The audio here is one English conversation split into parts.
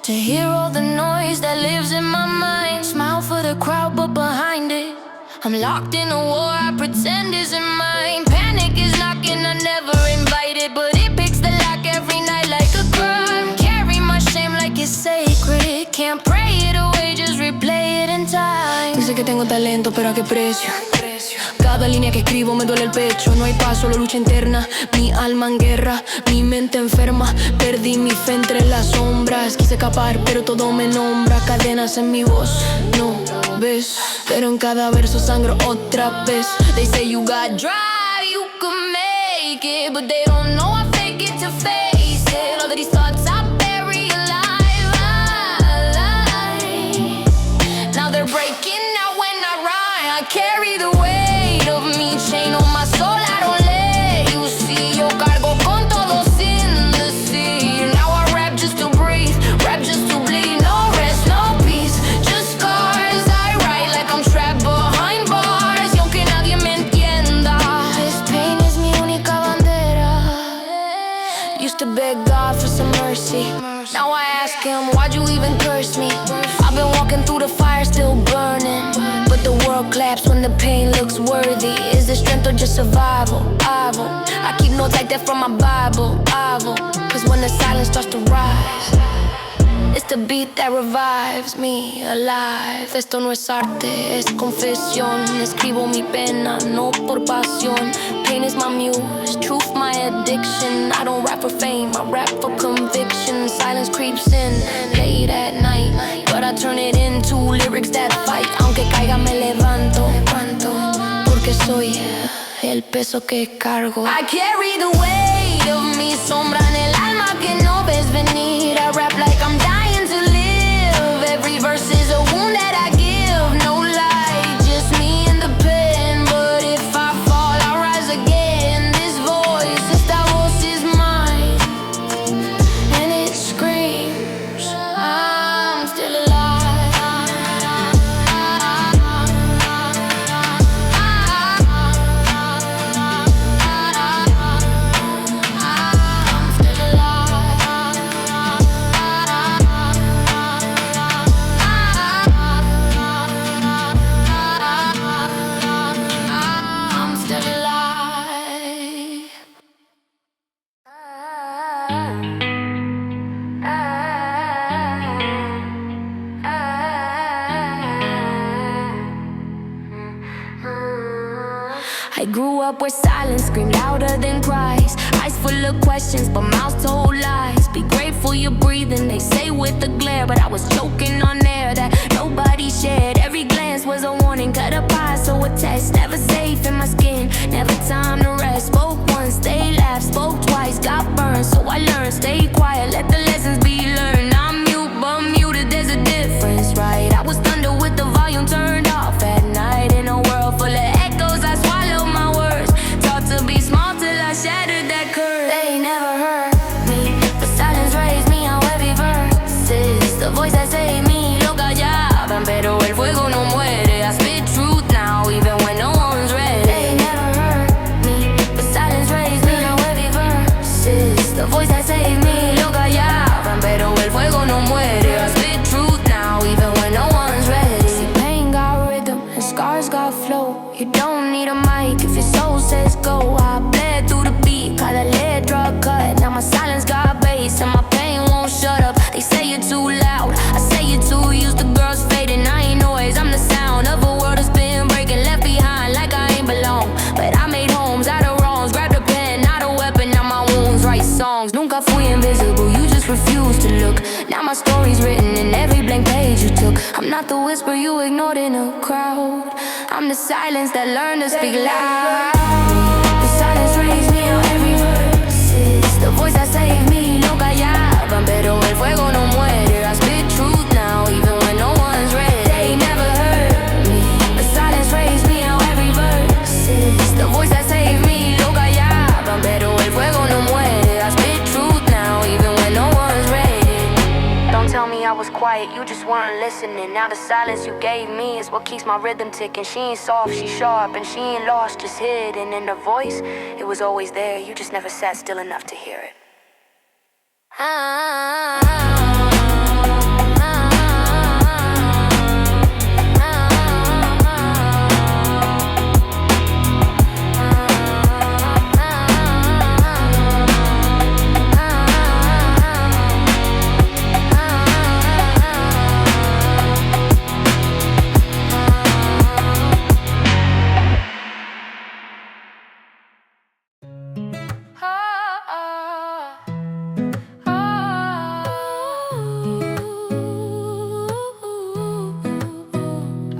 To hear all the noise that lives in my mind. Smile for the crowd, but behind it I'm locked in a war I pretend isn't mine. Panic is knocking, I never invited, but it picks the lock every night like a crime. Carry my shame like it's sacred. Can't pray it away, just replay it in time. Dice que tengo talento, pero ¿a qué precio? Cada línea que escribo me duele el pecho. No hay paz, solo lucha interna. Mi alma en guerra, mi mente enferma. Perdí mi fe entre las sombras. Quise escapar, pero todo me nombra. Cadenas en mi voz, no ves, pero en cada verso sangro otra vez. They say you got drive, you can make it, but they don't know I fake it to face it. All of these thoughts I bury alive. Now they're breaking out when I rhyme. I carry the weight of me, chain on my soul, I don't let you see. Yo cargo con todos in the sea. Now I rap just to breathe, rap just to bleed. No rest, no peace, just scars. I write like I'm trapped behind bars. Y aunque nadie me entienda, this pain is mi única bandera. Used to beg God for some mercy. Now I ask him, why'd you even curse me? I've been walking through the fire, still burning, but the world claps when the pain looks worthy. Is this strength or just survival? I keep notes like that from my Bible. Cause when the silence starts to rise, it's the beat that revives me alive. Esto no es arte, es confesión. Escribo mi pena, no por pasión. Pain is my muse, truth my addiction. I don't rap for fame, I rap for conviction. Silence creeps in late at night, but I turn it into lyrics that fight. Aunque caiga me levanto, porque soy el peso que cargo. I carry the weight of mi sombra en el alma que no ves venir. I rap like I'm dying to live. Every verse is a wound that I give. No lie, just me and the pen. But if I fall, I'll rise again. This voice, esta voz is mine, and it screams, I'm still alive. I'm still alive. I'm still alive. I grew up where silence screamed louder than cries. Eyes full of questions, but mouths told lies. Be grateful you're breathing, they say with a glare, but I was choking on air that nobody shared. Every glance was a warning, cut a pie, so a test. Never safe in my skin, never time to rest. Spoke once, they laughed, spoke twice, got burned, so I learned. Stay quiet, let the lessons be learned. I'm mute, but muted, there's a difference, right? I was thunder with the volume turned off at night. In a world full of echoes, I swallowed my words. Taught to be small till I shattered that curse. They never heard me, but silence raised me on heavy verses. The voice that saved me, lo callaban, pero el fuego no muere. I spit truth now, even when no one's ready. They never heard me, but silence raised me on heavy verses. The voice that saved me, lo callaban, pero el fuego no muere. I spit truth now, even when no one's ready. See, pain got rhythm and scars got flow. You don't need a mic if your soul says go. I bled through the beat, call a lead drug cut. Now my silence got bass and my pain won't shut up. They say you're too loud, I say you're too used. The girls fading, I ain't noise. I'm the sound of a world that's been breaking, left behind like I ain't belong. But I made homes out of wrongs, grabbed a pen, not a weapon. Now my wounds write songs. Nunca fui invisible, you just refused to look. Now my story's written in every blank page you took. I'm not the whisper you ignored in a crowd. I'm the silence that learned to speak loud. The silence raised me on every verse. The voice that saved me, lo callaban, pero el fuego no muere. I spit truth now, even when no one's ready. They never heard me. The silence raised me on every verse. The voice that saved me, lo callaban, pero el fuego no muere. I spit truth now, even when no one's ready. Don't tell me I was quiet, you just weren't listening. Now the silence you gave me is what keeps my rhythm ticking. She ain't soft, she sharp, and she ain't lost, just hidden. In her voice, it was always there, you just never sat still enough to hear it.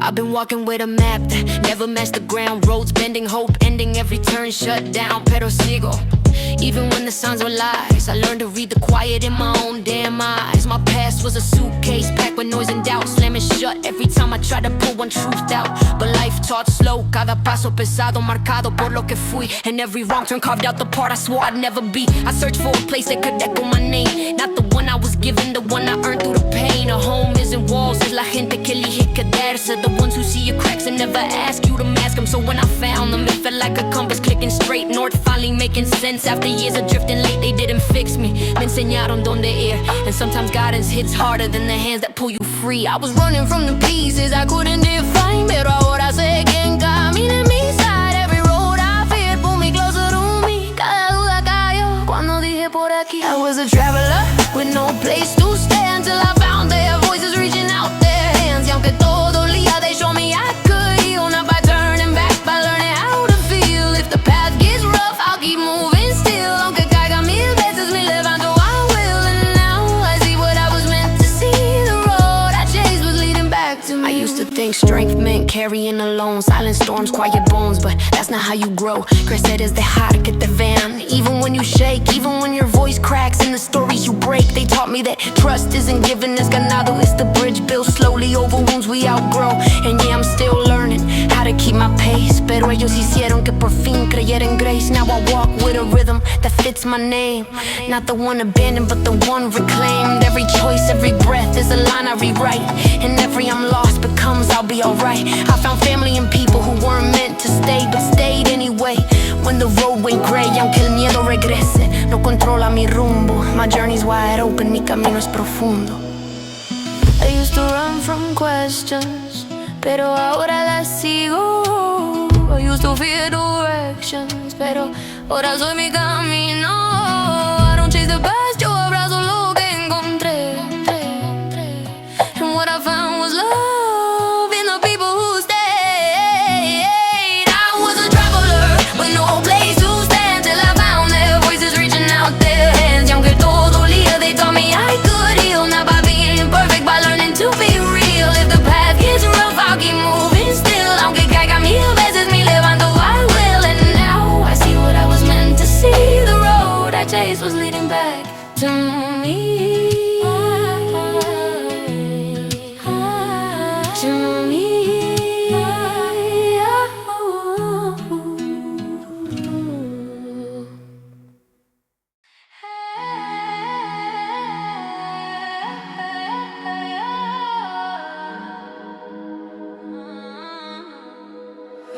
I've been walking with a map that never matched the ground. Roads bending, hope ending, every turn shut down. Pero sigo, even when the signs were lies. I learned to read the quiet in my own damn eyes. My past was a suitcase packed with noise and doubt, slamming shut every time I tried to pull one truth out. But life taught slow, cada paso pesado, marcado por lo que fui. And every wrong turn carved out the part I swore I'd never be. I searched for a place that could echo my name, not the one I was given, the one I earned through the pain. A home isn't walls, es la gente que elige quedarse, the ones who see your cracks and never ask you to mask them. So when I found them, it felt like a compass clicking straight north, finally making sense. After years of drifting late, they didn't fix me. Me enseñaron donde ir, and sometimes guidance hits harder than the hands that pull you free. I was running from the pieces I couldn't define, pero ahora sé quién camina en mi side. Every road I feared pulled me closer to me. Cada duda cayó cuando dije por aquí. I was a traveler with no place to stay until I found their voices reaching out their hands. Y aunque todo dolía, they showed me I could heal, not by turning back, by learning how to feel. If the path gets rough, I'll keep moving still. Aunque caiga mil veces, me levanto, I will. And now I see what I was meant to see. The road I chased was leading back to me. I used to think strength meant carrying alone, silent storms, quiet bones, but that's not how you grow. Crecer es dejar que te vean, even when you shake, even when your voice cracks and the stories you break. They taught me that trust isn't given, it's ganado. It's the bridge built slowly over wounds we outgrow. And yeah, I'm still learning how to keep my pace, pero ellos hicieron que por fin creyera en grace. Now I walk with a rhythm that fits my name, not the one abandoned, but the one reclaimed. Every choice, every breath is a line I rewrite, and every I'm lost becomes I'll be alright. I found family and people who weren't meant to stay, but stayed anyway. When the road went gray, aunque el miedo regrese, no controla mi rumbo. My journey's wide open, mi camino es profundo. I used to run from questions, pero ahora las sigo. I used to fear directions, pero ahora soy mi camino. I don't chase the past, yo abrazo lo que encontré. And what I found was love in the people who stayed. I was a traveler with no place to stand till I found their voices reaching out their hands. Y aunque todo dolía, they taught me I could heal, not by being perfect, by learning to be real. If the path gets rough, I'll keep moving still. Aunque caiga mil veces, me levanto, I will. And now I see what I was meant to see. The road I chased was leading back to me.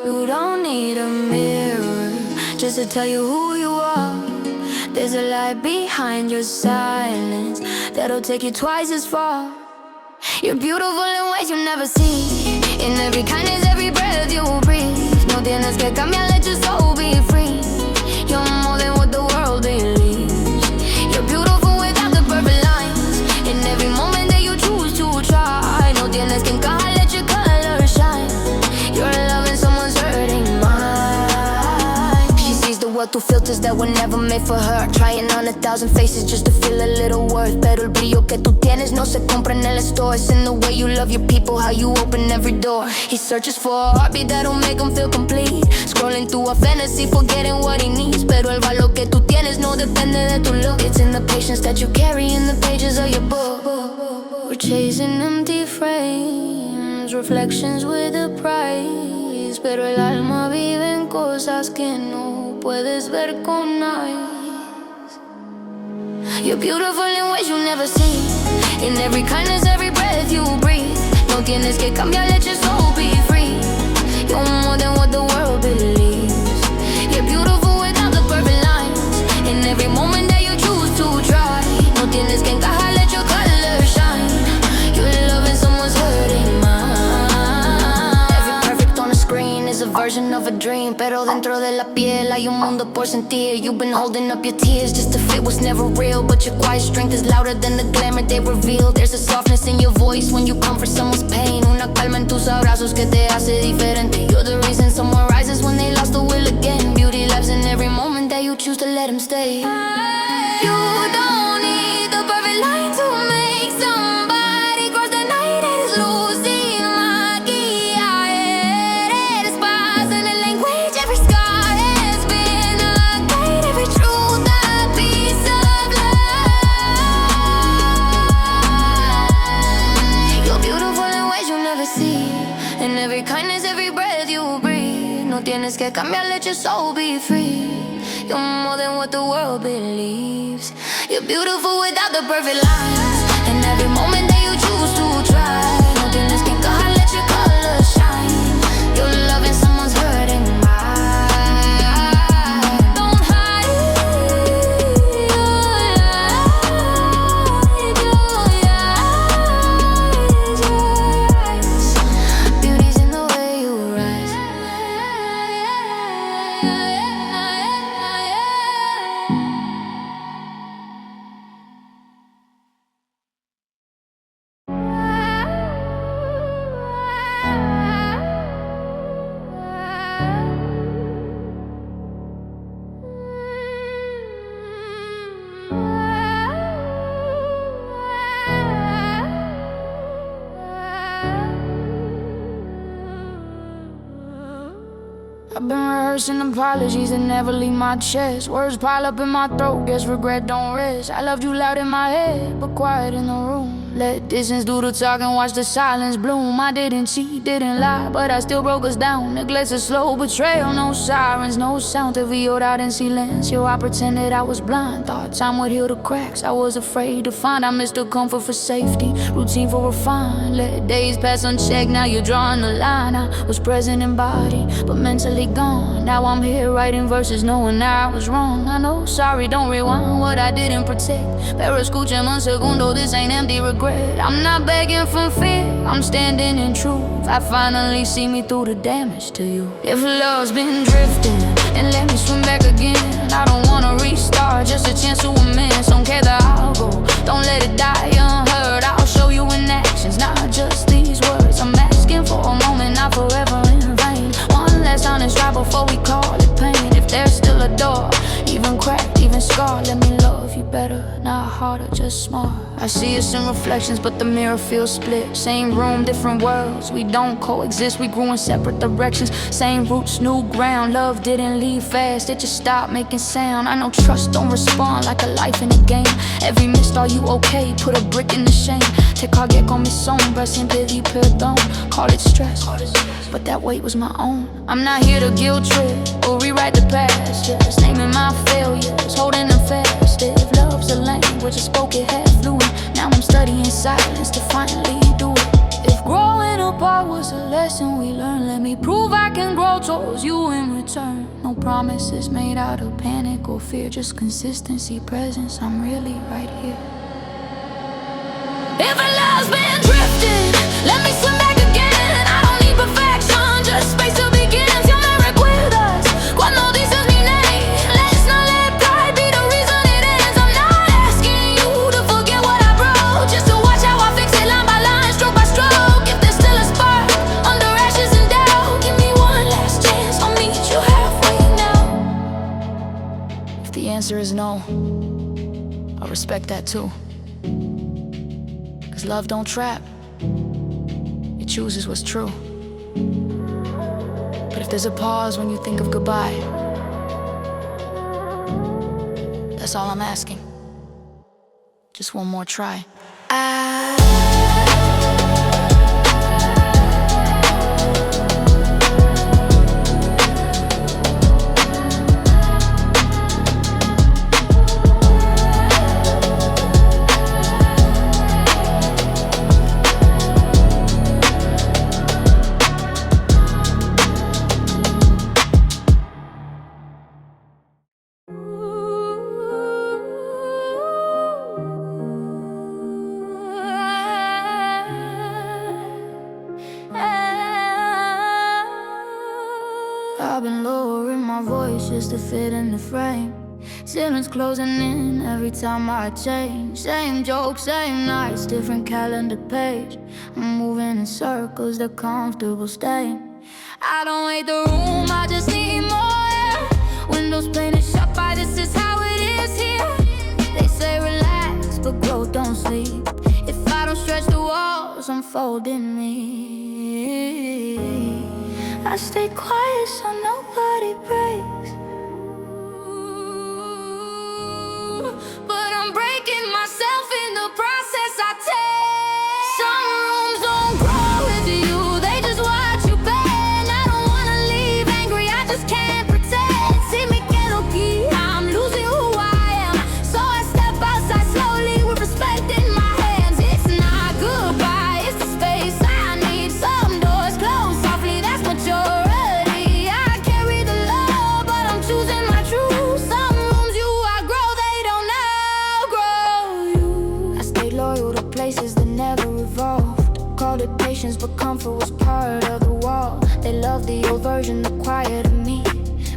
You don't need a mirror just to tell you who you are. There's a light behind your silence that'll take you twice as far. You're beautiful in ways you never see, in every kindness, every breath you breathe. No tienes que cambiar, let your soul be free. You're more than what the world believes. You're beautiful without the perfect lines, in every moment that you choose to try. No tienes que encajar, let your color shine. You're loving someone's hurting mind. She sees the world through filters that were never made for her, trying on 1,000 faces just to feel a little worth. Pero el brillo que tú tienes no se compra en el store. It's in the way you love your people, how you open every door. He searches for a heartbeat that'll make him feel complete, scrolling through a fantasy, forgetting what he needs. Pero el valor que tú tienes no depende de tu look. It's in the patience that you carry in the pages of your book. We're chasing empty frames, reflections with a price, pero el alma vive en cosas que no puedes ver con eyes. You're beautiful in ways you never see, in every kindness, every breath you breathe. No tienes que cambiar, let your soul be free. You're more than what the world believes. You're beautiful without the perfect lines, in every moment that you choose to try. No tienes que encajar, let your color shine. You're loving someone's hurting mind. Every perfect on the screen is a version of a dream, pero dentro de la piel hay un mundo por sentir. You've been holding up your tears just to fit what's never real, but your quiet strength is louder than the glamour they reveal. There's a softness in your voice when you comfort someone's pain, una calma en tus abrazos que te hace diferente. You're the reason someone rises when they lost the will again. Beauty lives in every moment that you choose to let him stay. You don't need the perfect line to make somebody cross the night. It's losing magia. In every kindness, every breath you breathe. No tienes que cambiar, let your soul be free. You're more than what the world believes. You're beautiful without the perfect lines. And every moment that you choose to try, no tienes que encajar, let your colors shine. You're loving someone's hurting mind. Don't hide your eyes. Beauty's in the way you rise. I've been rehearsing apologies that never leave my chest. Words pile up in my throat, guess regret don't rest. I loved you loud in my head, but quiet in the room. Let distance do the talking, watch the silence bloom. I didn't cheat, didn't lie, but I still broke us down. Neglect's a slow betrayal, no sirens, no sound to veiled out in silencio. I pretended I was blind, thought time would heal the cracks. I was afraid to find I mistook comfort for safety, routine for refine. Let days pass unchecked, now you're drawing the line. I was present in body, but mentally gone. Now I'm here writing verses knowing I was wrong. I know, sorry, don't rewind what I didn't protect. Pero escúchame un segundo, this ain't empty regret. I'm not begging from fear, I'm standing in truth. I finally see me through the damage to you. If love's been drifting, then let me swim back again. I don't wanna restart, just a chance to amend. Don't care that I'll go, don't let it die unheard. I'll show you in actions, not just these words. I'm asking for a moment, not forever in vain. One last honest try before we call it pain. If there's still a door, even cracked, even scarred, let me love you better, not harder, just smart. I see us in reflections, but the mirror feels split. Same room, different worlds, we don't coexist. We grew in separate directions, same roots, new ground. Love didn't leave fast, it just stopped making sound. I know trust don't respond like a life in a game. Every missed, are you okay? Put a brick in the shame. Te cargué con mi sombra sin pedir perdón. Call it stress, but that weight was my own. I'm not here to guilt trip or rewrite the past, just naming my failures, holding them fast. If love's a language, I spoke it half fluent. Now I'm studying silence to finally do it. If growing apart was a lesson we learned, let me prove I can grow towards you in return. No promises made out of panic or fear, just consistency, presence, I'm really right here. If a love's been drifting, let me swim back again. I don't need perfection, just space to begin. Si me recuerdas cuando dices mi name, let's not let pride be the reason it ends. I'm not asking you to forget what I broke, just to watch how I fix it line by line, stroke by stroke. If there's still a spark under ashes and doubt, give me one last chance, I'll meet you halfway now. If the answer is no, I'll respect that too. Cause love don't trap, it chooses what's true. But if there's a pause when you think of goodbye, that's all I'm asking. Just one more try. I've been lowering my voice just to fit in the frame. Ceilings closing in every time I change. Same jokes, same nights, different calendar page. I'm moving in circles, they're comfortable staying. I don't hate the room, I just need more air. Windows painted shut by, this is how it is here. They say relax, but growth don't sleep. If I don't stretch the walls, unfolding me. I stay quiet so nobody breaks. But I'm breaking myself in the process I take. Some rooms don't grow with you, they just watch patience, but comfort was part of the wall. They loved the old version, the quiet of me.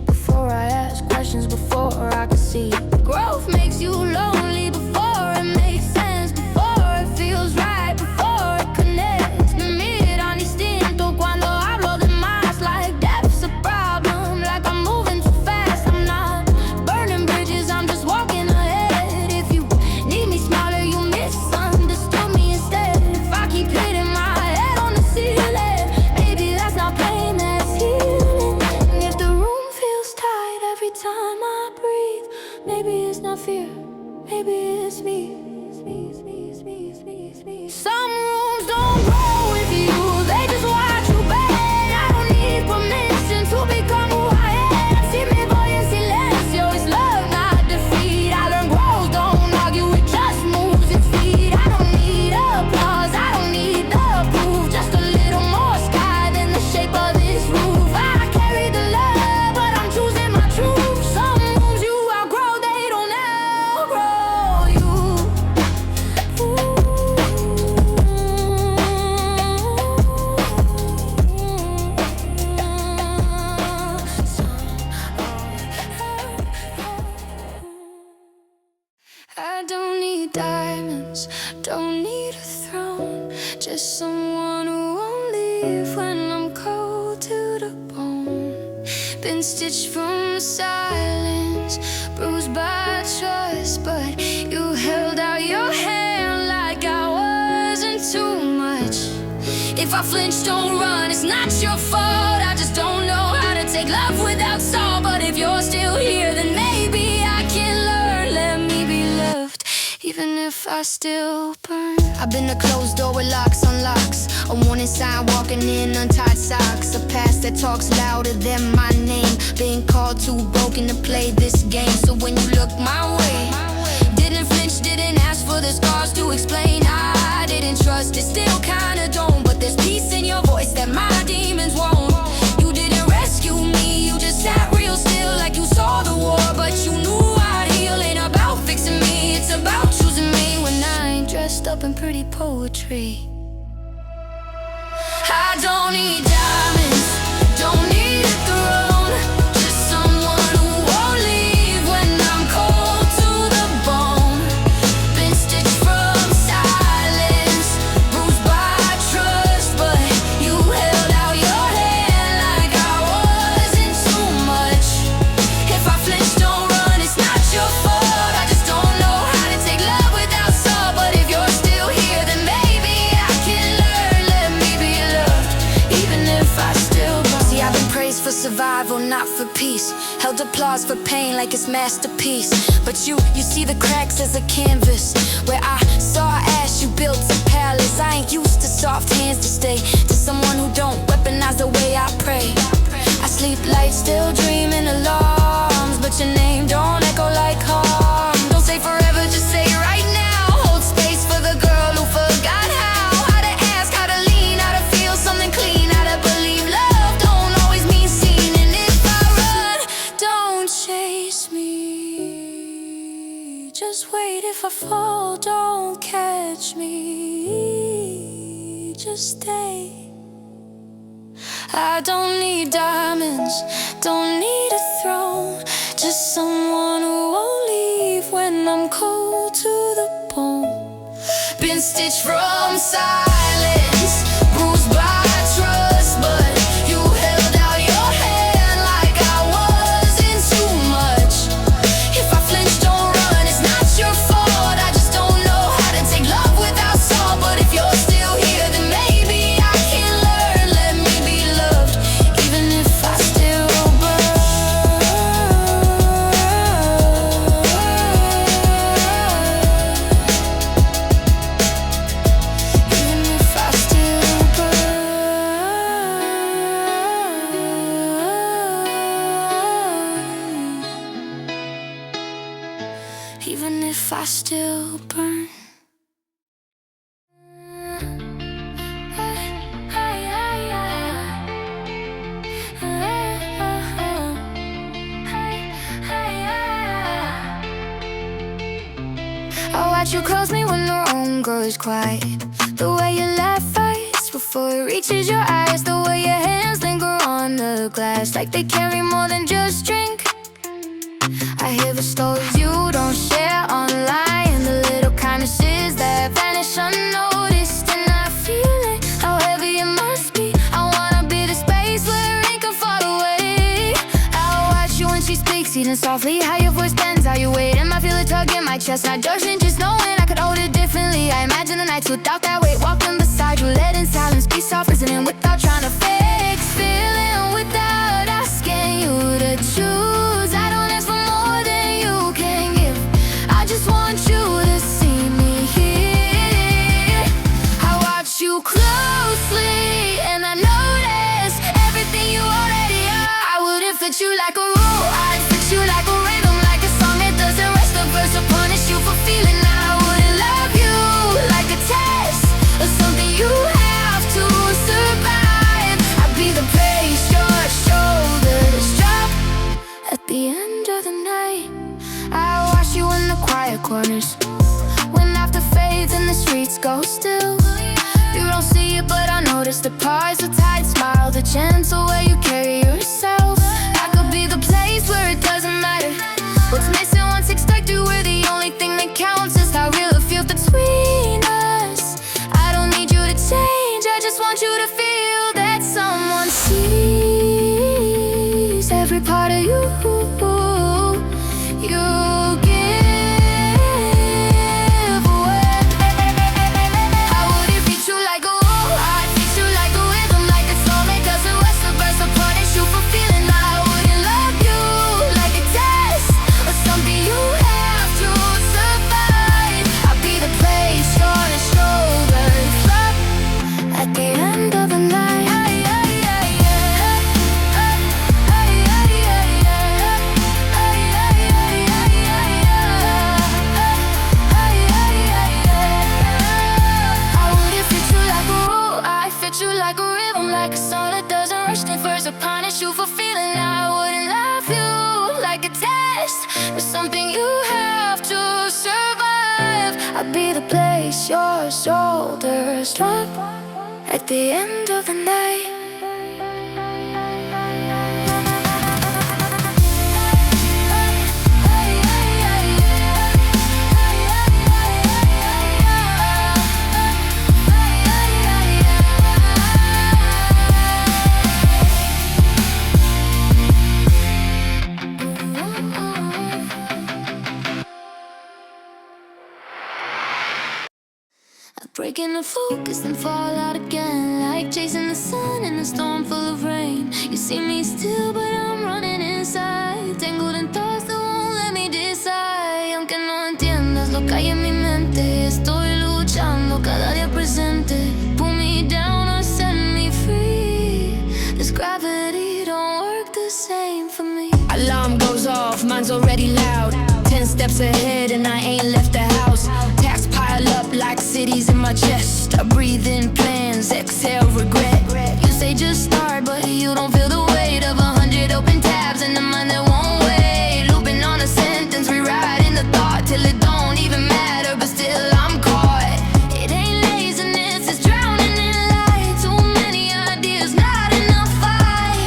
Before I ask questions, before I could see. Growth makes you lonely before it makes sense, before it feels right, before it connects. Me mira distinto cuando hablo de más, like depth's a problem, like I'm moving too fast. I'm not burning bridges, I'm just walking ahead. If you need me smarter, you misunderstood me instead. If I keep hitting my head on the ceiling, maybe that's not pain, that's healing. And if the room feels tight every time I breathe, maybe it's not fear, maybe it's me. Some rooms don't grow with you, they just watch you bend. I don't need permission to become who I am. Si me voy en silencio, it's love, not defeat. I learned growth don't argue, it just moves its feet. I don't need applause, I don't need the proof, just a little more sky than the shape of this roof. I carry the love, but I'm choosing my truth. Some rooms you outgrow, they don't outgrow you. I don't need diamonds, don't need a throne, just someone who won't leave when I'm cold to the bone. Been stitched from silence, bruised by trust, but you held out your hand like I wasn't too much. If I flinch, don't run, it's not your fault. I just don't know how to take love without salt. But if you're still here, then maybe I can learn. Let me be loved, even if I still burn. I've been a closed door with locks on locks, a warning sign walking in untied socks, a past that talks louder than my name, being called too broken to play this game. So when you look my way, didn't flinch, didn't ask for the scars to explain. I didn't trust it, still kinda don't, but there's peace in your voice that my demons won't. You didn't rescue me, you just sat real still like you saw the war, but you knew I'd heal. Ain't about fixing me, it's about choosing me when I ain't dressed up in pretty poetry. I don't need diamonds, don't need a throne, just someone who won't leave when I'm cold to the bone. Been stitched from silence, bruised by trust, but you held out your hand like I wasn't too much. If I flinch, don't run, it's not your fault. I just don't know how to take love without salt. But if you're still here, then maybe I can learn. Let me be loved, even if I still burn. See, I've been praised for survival, not for peace, held applause for pain like it's masterpiece. But you see the cracks as a canvas. Where I saw ash, you built a palace. I ain't used to soft hands to stay, to someone who don't weaponize the way I pray. I sleep light, still dreaming alarms, but your name don't echo like harm. Don't say forever, just say right now. Hold space for the girl who forgot how to ask, how to lean, how to feel something clean, how to believe love don't always mean seen. And if I run, don't chase me, just wait. If I fall, don't catch me, just stay. I don't need diamonds, don't need a throne, just someone who won't leave when I'm cold to the bone. Been stitched from silence, bruised by trust, but you held out your hand like I wasn't too much. If I flinch, don't run, it's not your fault. I just don't know how to take love without salt. But if you're still here, then maybe I can learn. Let me be loved, even if I still burn. Even if I still burn. Even if I still burn. I watch you close me when the room goes quiet. The way you laugh right before it reaches your eyes. The way your hands linger on the glass, like they carry more than just drink. I hear the stories you don't share online, the little kindnesses that vanish unnoticed. And I feel it, how heavy it must be. I wanna be the space where it can fall away. I'll watch you when she speaks, even softly, how your voice bends, how you wait. And I feel it tug in my chest, not judging, just knowing I could hold it differently. I imagine the nights without that weight, walking beside you, letting silence be soft, listening without trying to fix, feeling without asking you to choose. I don't ask for more than you can give, I just want you to see me here. I watch you closely and I notice everything you already are. I wouldn't fit you like a rule, I'd fit you like a rhythm, like a song that doesn't rest the verse or punish you for feeling. I wouldn't love you like a test or something you have to survive. I'd be the place your shoulders drop at the end of the night. I watch you in the quiet corners, when after fades and the streets go still. You don't see it, but I notice the parts, the tight smile, the gentle way you carry yourself. I could be the place where it doesn't matter what's missing, what's expected. We're the only thing that counts is how real it feels between us. I don't need you to change, I just want you to feel that someone sees every part of you. You give away. I wouldn't treat you like a wall, I'd treat you like a rhythm, like a song that doesn't rest the verse or punish you for feeling. I wouldn't love you like a test or something you have to survive. I'd be the place your shoulders drop at the end of the night. You like a rhythm, like a song that doesn't rush the verse or punish you for feeling. I wouldn't love you like a test or something you have to survive. I'd be the place your shoulders drop at the end of the night. Breaking the focus and fall out again, like chasing the sun in a storm full of rain. You see me still, but I'm running inside, tangled in thoughts that won't let me decide. Aunque no entiendas lo que hay en mi mente, estoy luchando cada día presente. Pull me down or set me free. This gravity don't work the same for me. Alarm goes off, mine's already loud. 10 steps ahead and I ain't left the house. Tasks pile up like cities in my chest. I breathe in plans, exhale regret. You say just start, but you don't feel the weight of 100 open tabs in the mind that won't wait. Looping on a sentence, rewriting the thought till it don't even matter, but still I'm caught. It ain't laziness, it's drowning in light. Too many ideas, not enough fight.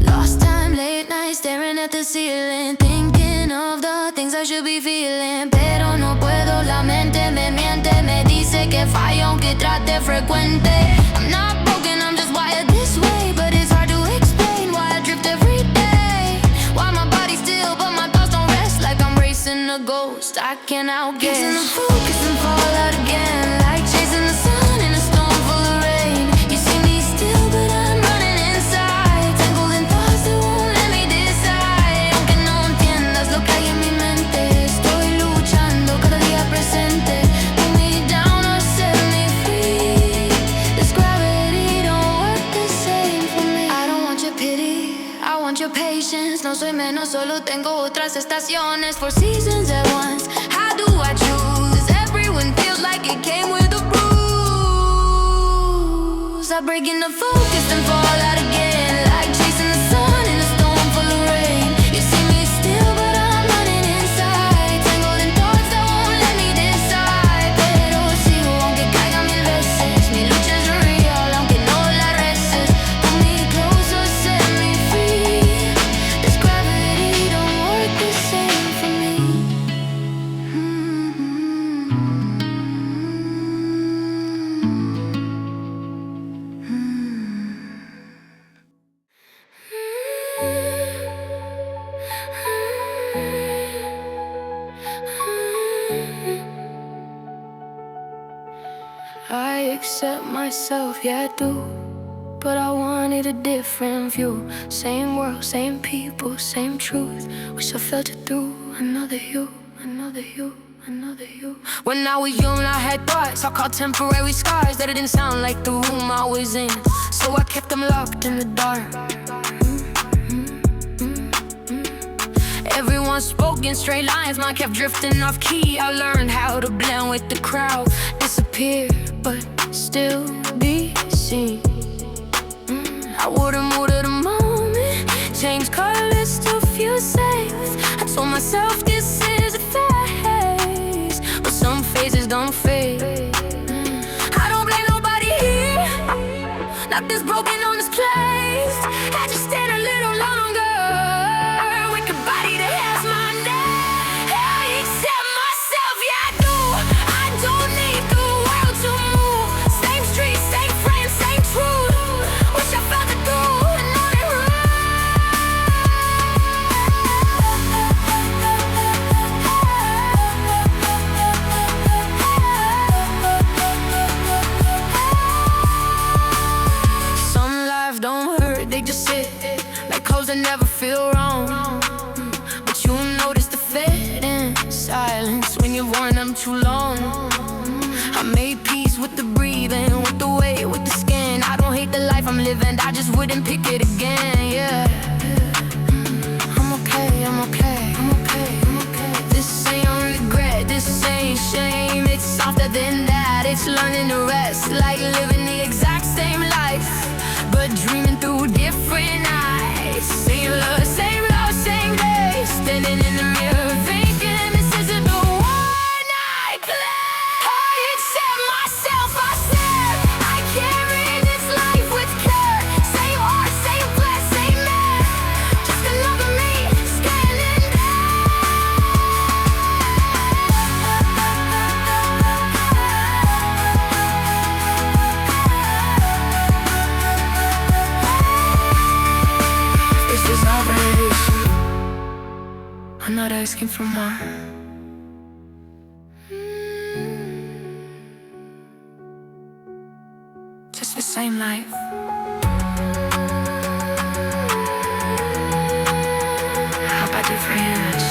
Lost time, late night, staring at the ceiling, thinking of the things I should be feeling. Pero no puedo, la mente me miente, me dice que fallo aunque trate frecuente. I'm not broken, I'm just wired this way, but it's hard to explain why I drift every day. Why my body's still, but my thoughts don't rest, like I'm racing a ghost I can't outguess. Losing the focus and fall out again, like chasing the sun in a storm full of rain. You see me still, but I'm running inside, tangled in thoughts that won't let me decide. Aunque no entiendas lo que hay en mi mente, estoy luchando cada día presente. Pull me down or set me free. This gravity don't work the same for me. I don't want your pity, I want your patience. No soy menos, solo tengo otras estaciones. For seasons at once, how do I choose? Everyone feels like it came with a bruise. I break into focus and fall out again, like chasing the sun in a storm full of rain. You see me still, but I'm running inside, tangled in thoughts that won't let me decide. I accept myself, yeah I do. But I wanted a different view. Same world, same people, same truth. Wish I felt it through. Another you, another you, another you. When I was young I had thoughts I called temporary scars that it didn't sound like the room I was in. So I kept them locked in the dark. Everyone spoke in straight lines, mine kept drifting off key. I learned how to blend with the crowd, disappear but still be seen. I would've moved to the moment, change colors to feel safe. I told myself this is a phase, but some phases don't fade. I don't blame nobody here, nothing's broken on this place. I just stand a little longer with a body that has my name. I accept myself, yeah I do. I don't need the world to move. Same street, same friends, same truth. Wish I felt it through another Some lives don't hurt, they just sit like clothes that never feel wrong. But you notice the fade in silence when you've worn them too long. I made peace with the breathing, with the weight, with the skin. I don't hate the life I'm living, I just wouldn't pick it again, yeah. I'm okay, I'm okay, I'm okay, I'm okay. This ain't regret, this ain't shame. It's softer than that, it's learning to rest. Like living the exact same life, but dreaming through different eyes. Same love, same day. Standing in the mirror thinking this isn't the one I play. I accept myself, I swear. I carry this life with care. Same heart, same flesh, same man. Just another me standing there. This is not race. I'm not asking for more. Just the same life. How about different image?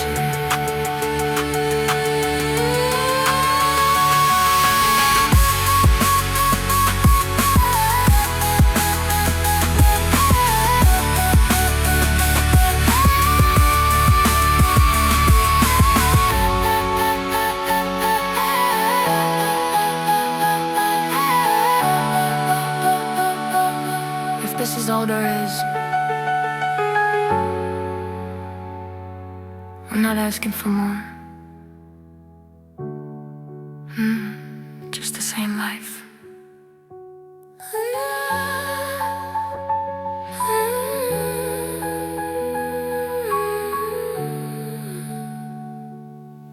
This is all there is. I'm not asking for more. Just the same life.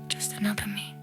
Just another me.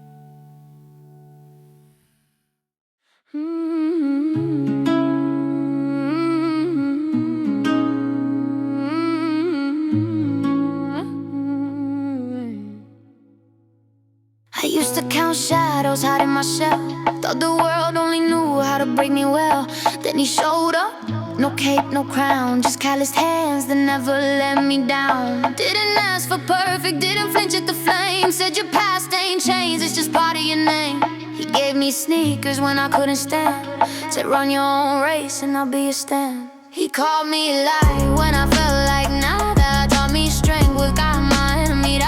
I used to count shadows hiding my shell. Thought the world only knew how to break me well. Then he showed up, no cape, no crown, just calloused hands that never let me down. Didn't ask for perfect, didn't flinch at the flame. Said your past ain't changed, it's just part of your name. He gave me sneakers when I couldn't stand. Said run your own race and I'll be your stand. He called me light when I felt like nada. Taught me strength with God, my enemy,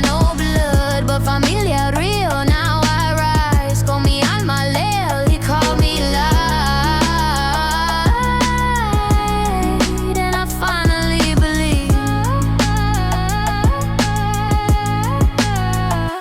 no blood, but familia real. Now I rise, con mi alma leo. He called me light, and I finally believe.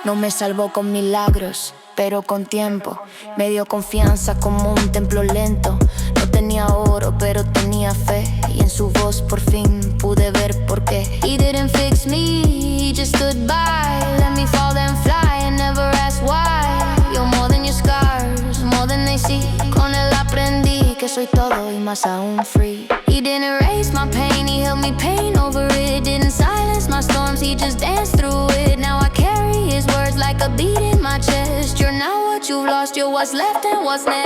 No me salvó con milagros, pero con tiempo me dio confianza como un templo lento. No tenía oro, pero tenía fe, y en su voz por fin pude ver por qué. He didn't fix me, he just stood by. Let me fall and fly and never ask why. You're more than your scars, more than they see. Con él aprendí que soy todo y más aún free. He didn't erase my pain, he held me pain over it. Didn't silence my storms, he just danced through it. Now I carry it his words like a beat in my chest. You're not what you've lost, you're what's left and what's next.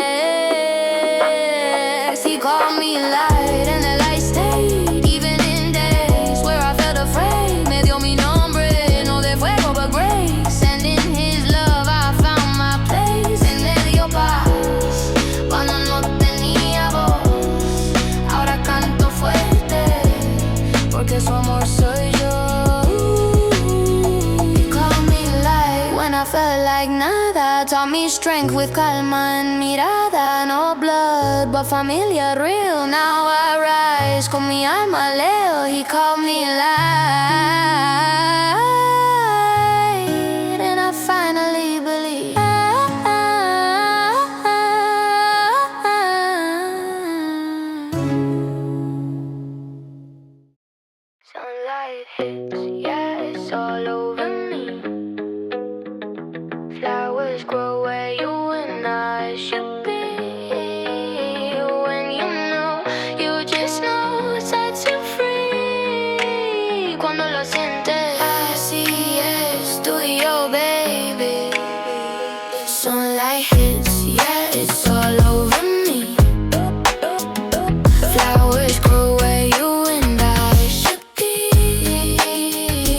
He called me light and the light stayed, even in days where I felt afraid. Me dio mi nombre, no de fuego but grace. And in his love I found my place. En medio paz, cuando no tenía voz. Ahora canto fuerte, porque su amor soy yo. I felt like nada, taught me strength with calma and mirada. No blood, but familia real. Now I rise, con mi alma leo. He called me light, and I finally believe. Sunlight hits, yeah, it's all over me. Flowers grow where you and I should be. When you know, you just know, sets you free. Cuando lo sientes, así es, tú y yo, baby. Sunlight hits, yeah, it's all over me. Flowers grow where you and I should be.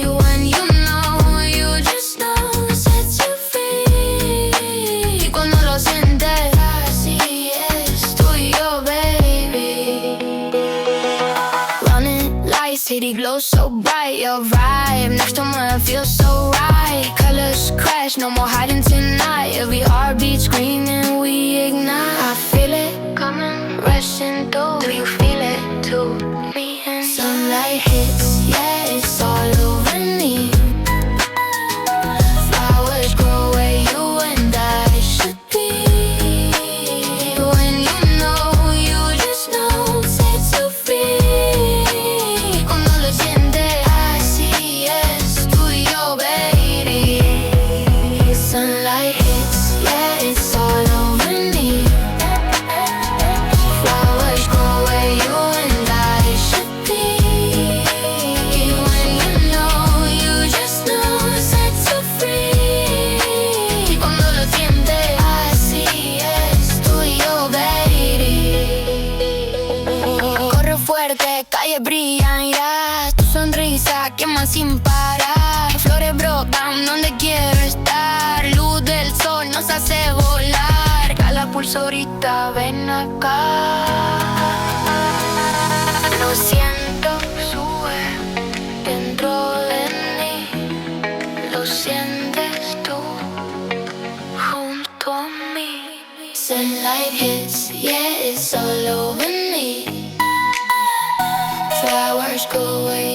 When you know, you just know, sets you free. Cuando lo sientes, así es, tú y yo, baby. Running lights, city glows so bright. Your vibe next to mine feels so right. Colors crash, no more hiding tonight. Every heartbeat screaming, we ignite. I feel it coming, rushing through. Do you feel it too? Me and sunlight hits, yeah, it's all over me. Flowers grow where you and I should be. When you know, you just know, sets you free. Cuando lo sientes, así es, tú y yo, baby. Sunlight hits, yeah, it's all over me. Flowers grow where you and I should be. When you know, you just know, sets you free. Cuando lo sientes, así es, tú y yo, baby. Corre fuerte, calles brillan, ya. Tu sonrisa quema sin parar. Flores brotan donde quiero estar. Luz del sol nos hace volar. Cala pulsorita, ven acá. Lo siento, sube dentro de mí. Lo sientes tú junto a mí. Sunlight hits, yeah, it's all over me. Flowers go away.